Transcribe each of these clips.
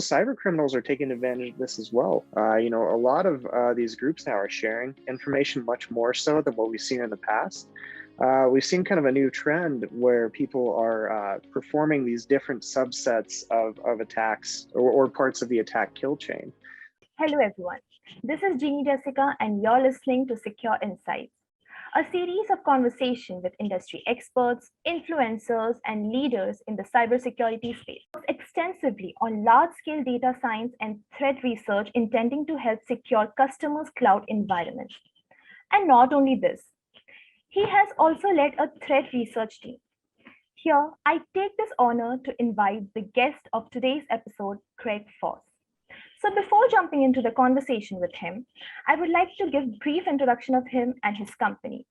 cyber criminals are taking advantage of this as well. A lot of these groups now are sharing information much more so than what we've seen in the past. We've seen kind of a new trend where people are performing these different subsets of attacks or parts of the attack kill chain. Hello everyone, this is Jeannie Jessica and you're listening to Secure Insights, a series of conversation with industry experts, influencers, and leaders in the cybersecurity space, extensively on large-scale data science and threat research intending to help secure customers' cloud environments. And not only this, he has also led a threat research team. Here, I take this honor to invite the guest of today's episode, Craig Foss. So before jumping into the conversation with him, I would like to give a brief introduction of him and his company.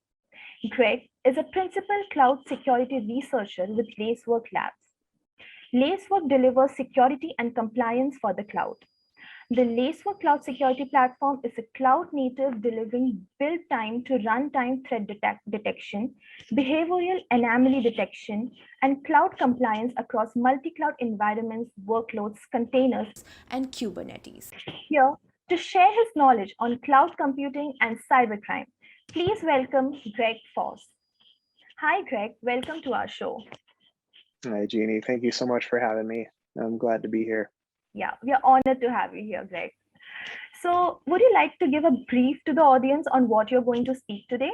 Greg is a principal cloud security researcher with Lacework Labs. Lacework delivers security and compliance for the cloud. The Lacework Cloud Security Platform is a cloud-native delivering build-time to runtime threat detection, behavioral anomaly detection, and cloud compliance across multi-cloud environments, workloads, containers, and Kubernetes. Here, to share his knowledge on cloud computing and cybercrime, please welcome Greg Foss. Hi, Greg. Welcome to our show. Hi, Jeannie. Thank you so much for having me. I'm glad to be here. Yeah, we are honored to have you here, Greg. So would you like to give a brief to the audience on what you're going to speak today?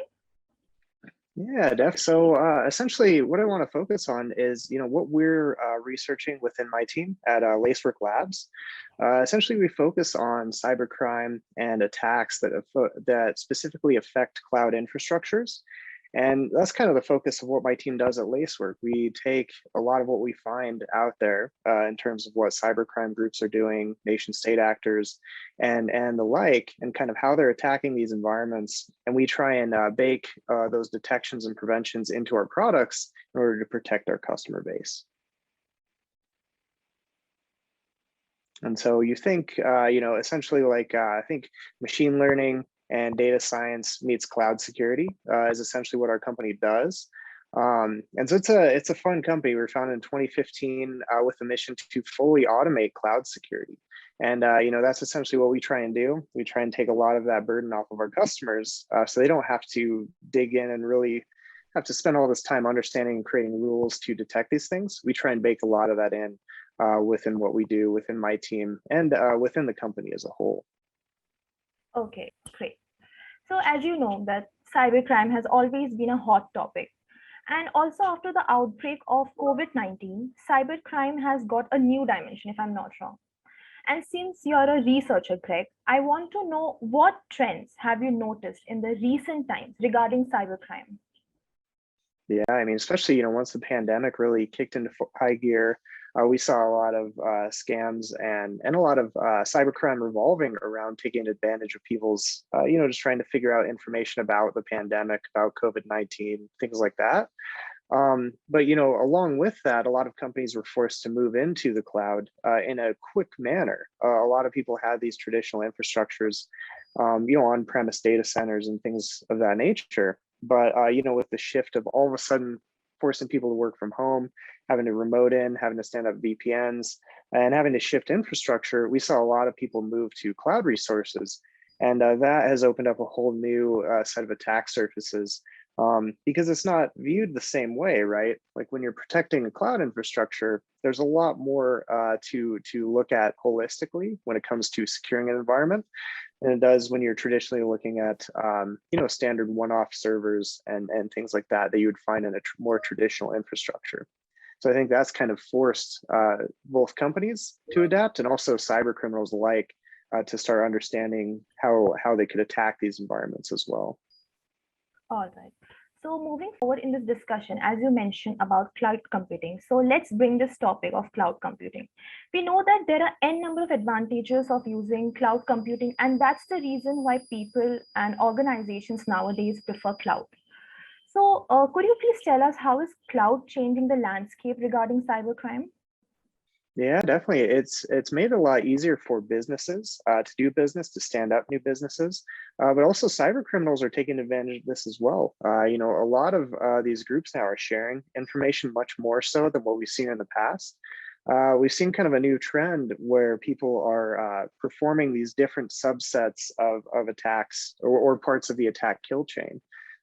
Yeah, definitely. So essentially what I want to focus on is, what we're researching within my team at Lacework Labs. Essentially, we focus on cybercrime and attacks that specifically affect cloud infrastructures. And that's kind of the focus of what my team does at Lacework. We take a lot of what we find out there in terms of what cybercrime groups are doing, nation state actors, and the like, and kind of how they're attacking these environments. And we try and bake those detections and preventions into our products in order to protect our customer base. And so you think, essentially like, I think machine learning and data science meets cloud security is essentially what our company does. And so it's a fun company. We were founded in 2015 with a mission to fully automate cloud security. And that's essentially what we try and do. We try and take a lot of that burden off of our customers so they don't have to dig in and really have to spend all this time understanding and creating rules to detect these things. We try and bake a lot of that in within what we do within my team and within the company as a whole. Okay, great. So as you know, that cybercrime has always been a hot topic. And also after the outbreak of COVID-19, cybercrime has got a new dimension, if I'm not wrong. And since you're a researcher, Greg, I want to know what trends have you noticed in the recent times regarding cybercrime? Yeah, I mean, especially, once the pandemic really kicked into high gear, we saw a lot of scams and a lot of cybercrime revolving around taking advantage of people's, just trying to figure out information about the pandemic, about COVID-19, things like that. But, along with that, a lot of companies were forced to move into the cloud in a quick manner. A lot of people had these traditional infrastructures, on-premise data centers and things of that nature. But, with the shift of all of a sudden forcing people to work from home, having to remote in, having to stand up VPNs, and having to shift infrastructure, we saw a lot of people move to cloud resources. And that has opened up a whole new set of attack surfaces because it's not viewed the same way, right? Like when you're protecting a cloud infrastructure, there's a lot more to look at holistically when it comes to securing an environment than it does when you're traditionally looking at, standard one-off servers and things like that you would find in a more traditional infrastructure. So I think that's kind of forced both companies to adapt and also cyber criminals alike to start understanding how they could attack these environments as well. All right. So moving forward in this discussion, as you mentioned about cloud computing, so let's bring this topic of cloud computing. We know that there are n number of advantages of using cloud computing, and that's the reason why people and organizations nowadays prefer cloud. So could you please tell us how is cloud changing the landscape regarding cybercrime? Yeah, definitely. It's made it a lot easier for businesses to do business, to stand up new businesses, but also cyber criminals are taking advantage of this as well. A lot of these groups now are sharing information much more so than what we've seen in the past. we've seen kind of a new trend where people are performing these different subsets of attacks or parts of the attack kill chain.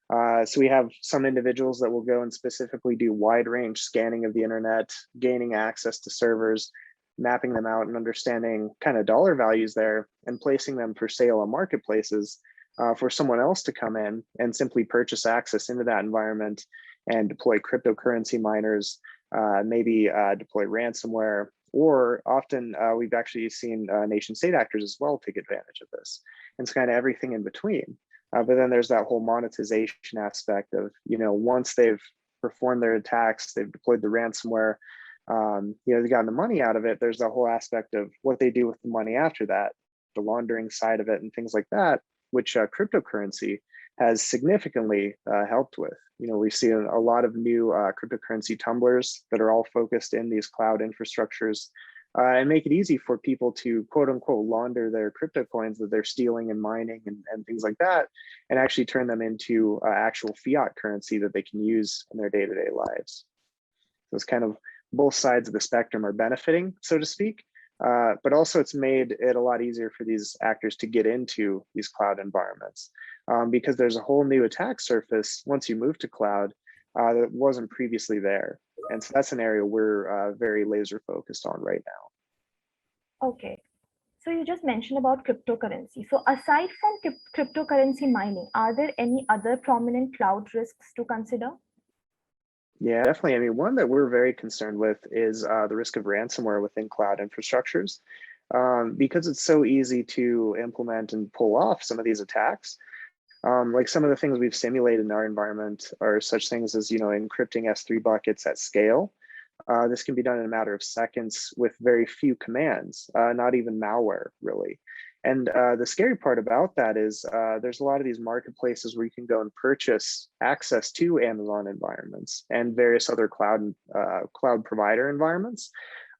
So we have some individuals that will go and specifically do wide range scanning of the internet, gaining access to servers, mapping them out and understanding kind of dollar values there and placing them for sale on marketplaces for someone else to come in and simply purchase access into that environment and deploy cryptocurrency miners, maybe deploy ransomware, or often we've actually seen nation state actors as well take advantage of this. And it's kind of everything in between. But then there's that whole monetization aspect of, once they've performed their attacks, they've deployed the ransomware, they've gotten the money out of it. There's that whole aspect of what they do with the money after that, the laundering side of it and things like that, which cryptocurrency has significantly helped with. We've seen a lot of new cryptocurrency tumblers that are all focused in these cloud infrastructures and make it easy for people to quote unquote launder their crypto coins that they're stealing and mining and things like that, and actually turn them into actual fiat currency that they can use in their day-to-day lives. So it's kind of both sides of the spectrum are benefiting, so to speak, but also it's made it a lot easier for these actors to get into these cloud environments because there's a whole new attack surface once you move to cloud that wasn't previously there. And so that's an area we're very laser focused on right now. Okay. So you just mentioned about cryptocurrency. So aside from cryptocurrency mining, are there any other prominent cloud risks to consider? Yeah, definitely. I mean, one that we're very concerned with is the risk of ransomware within cloud infrastructures. Because it's so easy to implement and pull off some of these attacks. Like some of the things we've simulated in our environment are such things as, encrypting S3 buckets at scale. This can be done in a matter of seconds with very few commands, not even malware, really. And the scary part about that is there's a lot of these marketplaces where you can go and purchase access to Amazon environments and various other cloud provider environments.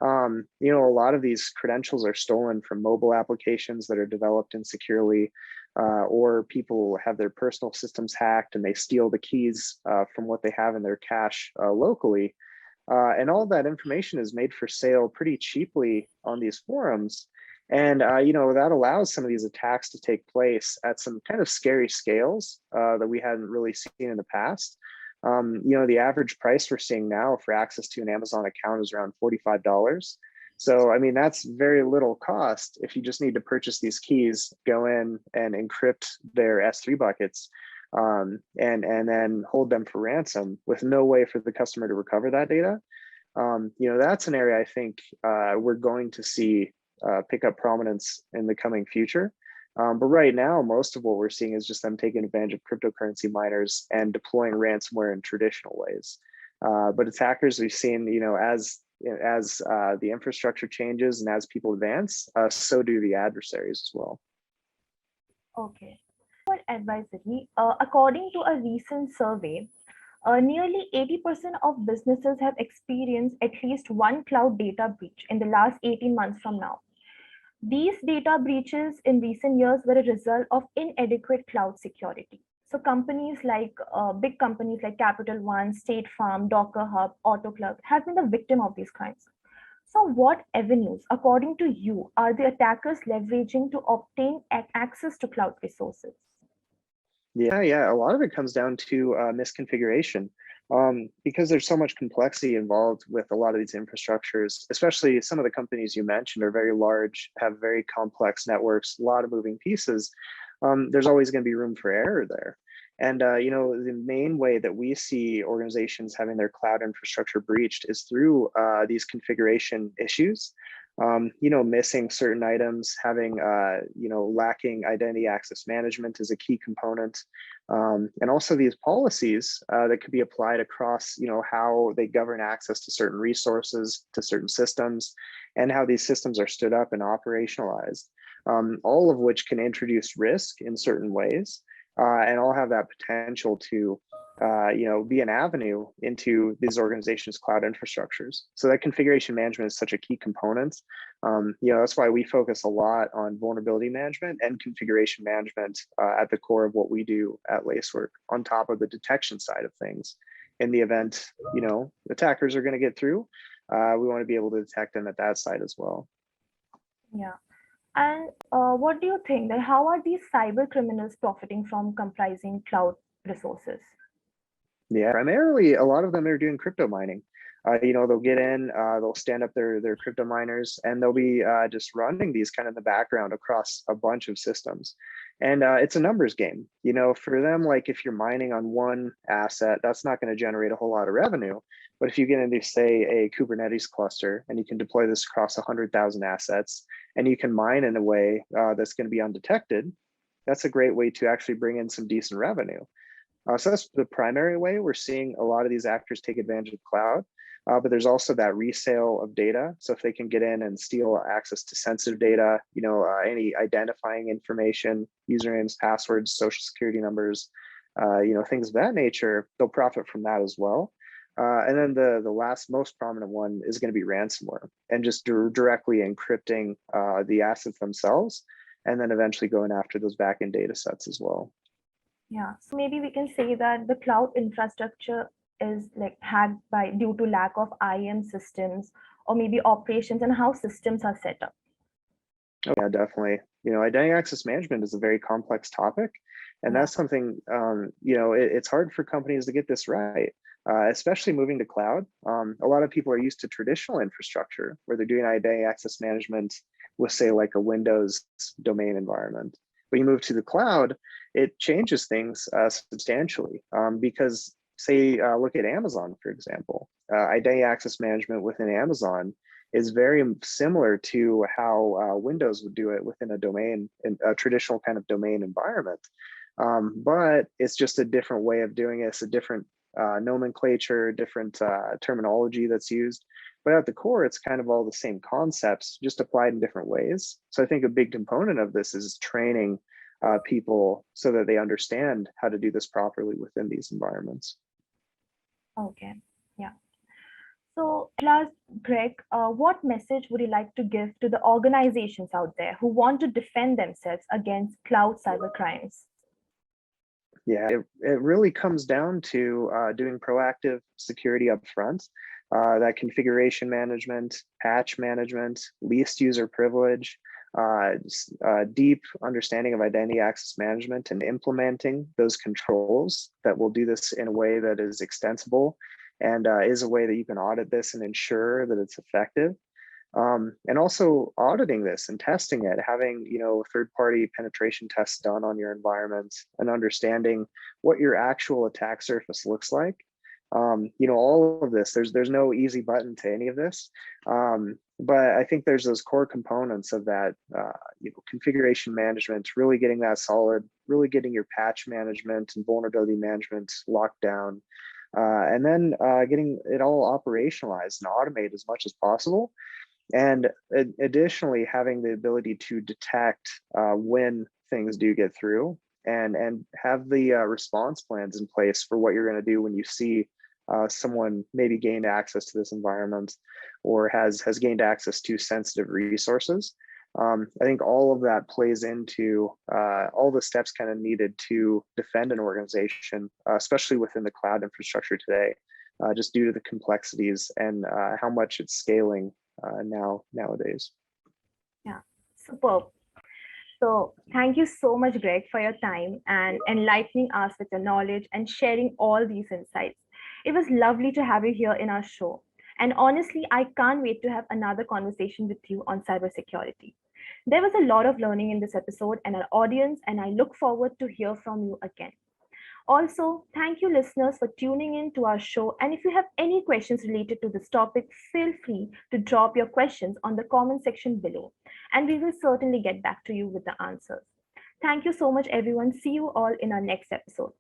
A lot of these credentials are stolen from mobile applications that are developed insecurely, or people have their personal systems hacked and they steal the keys from what they have in their cache locally. And all that information is made for sale pretty cheaply on these forums. And, that allows some of these attacks to take place at some kind of scary scales that we hadn't really seen in the past. The average price we're seeing now for access to an Amazon account is around $45. So, I mean, that's very little cost if you just need to purchase these keys, go in and encrypt their S3 buckets, and then hold them for ransom with no way for the customer to recover that data. That's an area I think we're going to see pick up prominence in the coming future. But right now, most of what we're seeing is just them taking advantage of cryptocurrency miners and deploying ransomware in traditional ways. But attackers we've seen, as the infrastructure changes and as people advance, so do the adversaries as well. Okay. For advisory, according to a recent survey, nearly 80% of businesses have experienced at least one cloud data breach in the last 18 months from now. These data breaches in recent years were a result of inadequate cloud security. So big companies like Capital One, State Farm, Docker Hub, AutoClub have been the victim of these crimes. So what avenues, according to you, are the attackers leveraging to obtain access to cloud resources? Yeah. A lot of it comes down to misconfiguration. Because there's so much complexity involved with a lot of these infrastructures, especially some of the companies you mentioned are very large, have very complex networks, a lot of moving pieces. There's always going to be room for error there. And, the main way that we see organizations having their cloud infrastructure breached is through these configuration issues. Missing certain items, having, lacking identity access management is a key component. And also these policies that could be applied across, how they govern access to certain resources, to certain systems, and how these systems are stood up and operationalized, all of which can introduce risk in certain ways, and all have that potential to be an avenue into these organizations' cloud infrastructures. So that configuration management is such a key component. That's why we focus a lot on vulnerability management and configuration management at the core of what we do at Lacework, on top of the detection side of things. In the event, attackers are going to get through, we want to be able to detect them at that side as well. Yeah. And what do you think that how are these cyber criminals profiting from comprising cloud resources? Yeah, primarily a lot of them are doing crypto mining. They'll get in, they'll stand up their crypto miners, and they'll be just running these kind of in the background across a bunch of systems. And it's a numbers game. For them, like if you're mining on one asset, that's not going to generate a whole lot of revenue. But if you get into, say, a Kubernetes cluster, and you can deploy this across 100,000 assets, and you can mine in a way that's going to be undetected, that's a great way to actually bring in some decent revenue. So that's the primary way we're seeing a lot of these actors take advantage of cloud. But there's also that resale of data. So if they can get in and steal access to sensitive data, any identifying information, usernames, passwords, social security numbers, things of that nature, they'll profit from that as well. And then the last most prominent one is going to be ransomware, and just directly encrypting the assets themselves, and then eventually going after those backend data sets as well. Yeah, so maybe we can say that the cloud infrastructure is like hacked due to lack of IAM systems, or maybe operations and how systems are set up. Oh, yeah, definitely. Identity access management is a very complex topic, and that's something it's hard for companies to get this right, especially moving to cloud. A lot of people are used to traditional infrastructure where they're doing identity access management with, say, like a Windows domain environment. When you move to the cloud, it changes things substantially because, say, look at Amazon, for example. Identity access management within Amazon is very similar to how Windows would do it within a traditional kind of domain environment. But it's just a different way of doing it. It's a different nomenclature, different terminology that's used. But at the core, it's kind of all the same concepts, just applied in different ways. So I think a big component of this is training people so that they understand how to do this properly within these environments. Okay, yeah. So last, Greg, what message would you like to give to the organizations out there who want to defend themselves against cloud cybercrimes? Yeah, it really comes down to doing proactive security up front. That configuration management, patch management, least user privilege, deep understanding of identity access management, and implementing those controls that will do this in a way that is extensible and is a way that you can audit this and ensure that it's effective. And also auditing this and testing it, having third-party penetration tests done on your environment, and understanding what your actual attack surface looks like. All of this, there's no easy button to any of this. But I think there's those core components of that, configuration management, really getting that solid, really getting your patch management and vulnerability management locked down, and then getting it all operationalized and automated as much as possible. And additionally, having the ability to detect when things do get through, and have the response plans in place for what you're going to do when you see someone maybe gained access to this environment or has gained access to sensitive resources. I think all of that plays into all the steps kind of needed to defend an organization, especially within the cloud infrastructure today, just due to the complexities and how much it's scaling nowadays. Yeah, superb. So thank you so much, Greg, for your time and enlightening us with your knowledge and sharing all these insights. It was lovely to have you here in our show. And honestly, I can't wait to have another conversation with you on cybersecurity. There was a lot of learning in this episode and our audience, and I look forward to hear from you again. Also, thank you listeners for tuning in to our show. And if you have any questions related to this topic, feel free to drop your questions on the comment section below, and we will certainly get back to you with the answers. Thank you so much, everyone. See you all in our next episode.